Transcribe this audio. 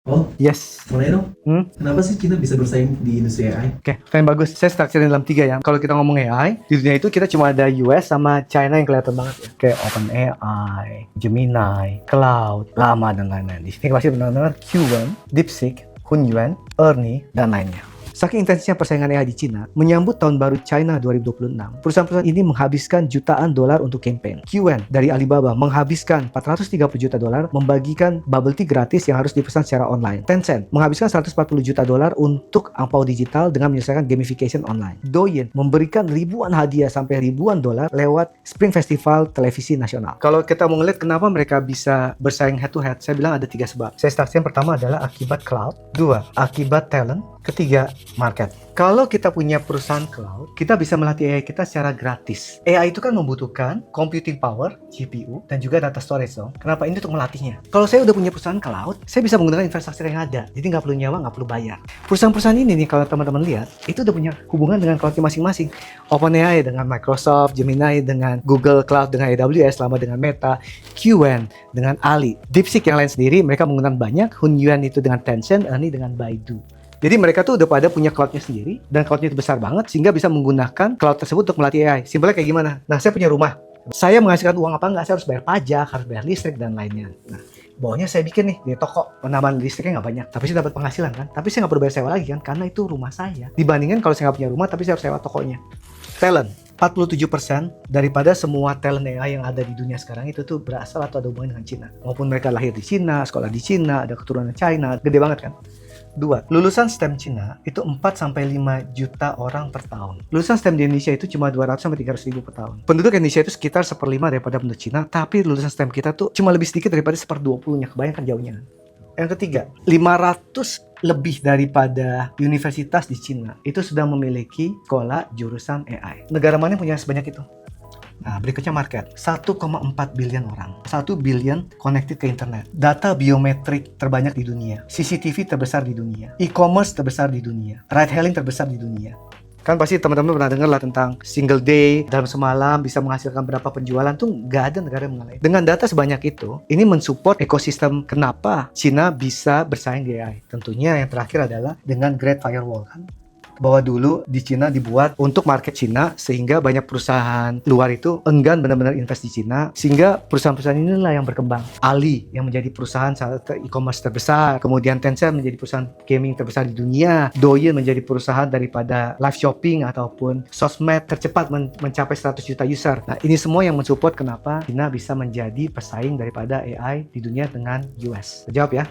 Oh, Yes. mulai dong. Kenapa sih Cina bisa bersaing di industri AI? Oke, pertanyaan bagus. Saya strukturin dalam 3 ya. Kalau kita ngomong AI, di dunia itu kita cuma ada US sama China yang kelihatan banget ya. Kayak OpenAI, Gemini, Cloud, Llama, dan lain-lain. Di sini masih benar-benar Q1, DeepSeek, Hunyuan, Ernie, dan lainnya. Saking intensnya persaingan AI di Cina, menyambut tahun baru China 2026, perusahaan-perusahaan ini menghabiskan jutaan dolar untuk campaign. QN dari Alibaba menghabiskan 430 juta dolar membagikan bubble tea gratis yang harus dipesan secara online. Tencent menghabiskan 140 juta dolar untuk angpau digital dengan menyelesaikan gamification online. Douyin memberikan ribuan hadiah sampai ribuan dolar lewat Spring Festival televisi nasional. Kalau kita mau ngeliat kenapa mereka bisa bersaing head to head, saya bilang ada 3 sebab. Saya start yang pertama adalah akibat cloud, 2 akibat talent, ketiga, market. Kalau kita punya perusahaan cloud, kita bisa melatih AI kita secara gratis. AI itu kan membutuhkan computing power, GPU, dan juga data storage dong. Kenapa? Ini untuk melatihnya. Kalau saya udah punya perusahaan cloud, saya bisa menggunakan infrastruktur yang ada. Jadi nggak perlu nyewa, nggak perlu bayar. Perusahaan-perusahaan ini nih, kalau teman-teman lihat, itu udah punya hubungan dengan cloudnya masing-masing. OpenAI dengan Microsoft, Gemini dengan Google Cloud, dengan AWS, Llama dengan Meta, QN dengan Ali. DeepSeek yang lain sendiri, mereka menggunakan banyak. Hunyuan itu dengan Tencent, Ernie dengan Baidu. Jadi mereka tuh udah pada punya cloudnya sendiri, dan cloudnya itu besar banget sehingga bisa menggunakan cloud tersebut untuk melatih AI. Simpelnya kayak gimana? Nah, saya punya rumah. Saya menghasilkan uang apa enggak? Saya harus bayar pajak, harus bayar listrik, dan lainnya. Nah, bawahnya saya bikin nih di toko, penambahan listriknya nggak banyak, tapi saya dapat penghasilan kan. Tapi saya nggak perlu bayar sewa lagi kan, karena itu rumah saya. Dibandingkan kalau saya nggak punya rumah, tapi saya harus sewa tokonya. Talent. 47% daripada semua talent AI yang ada di dunia sekarang itu tuh berasal atau ada hubungan dengan Cina. Maupun mereka lahir di Cina, sekolah di Cina, ada keturunan China, gede banget kan. 2. Lulusan STEM Cina itu 4-5 juta orang per tahun. Lulusan STEM di Indonesia itu cuma 200-300 ribu per tahun. Penduduk Indonesia itu sekitar 1/5 daripada penduduk Cina, tapi lulusan STEM kita tuh cuma lebih sedikit daripada 1/20-nya. Kebayangkan jauhnya. Yang ketiga, 500 lebih daripada universitas di Cina itu sudah memiliki sekolah jurusan AI. Negara mana yang punya sebanyak itu? Nah, berikutnya market. 1,4 billion orang. 1 billion connected ke internet. Data biometrik terbanyak di dunia. CCTV terbesar di dunia. E-commerce terbesar di dunia. Ride-hailing terbesar di dunia. Kan pasti teman-teman pernah dengar lah tentang single day, dalam semalam bisa menghasilkan berapa penjualan, tuh nggak ada negara yang mengalami. Dengan data sebanyak itu, ini mensupport ekosistem kenapa Cina bisa bersaing di AI. Tentunya yang terakhir adalah dengan Great Firewall kan. Bahwa dulu di Cina dibuat untuk market Cina sehingga banyak perusahaan luar itu enggan benar-benar invest di Cina, sehingga perusahaan-perusahaan inilah yang berkembang. Ali yang menjadi perusahaan e-commerce terbesar, kemudian Tencent menjadi perusahaan gaming terbesar di dunia, Douyin menjadi perusahaan daripada live shopping ataupun sosmed tercepat mencapai 100 juta user. Nah, ini semua yang mensupport kenapa Cina bisa menjadi pesaing daripada AI di dunia dengan US. Jawab ya.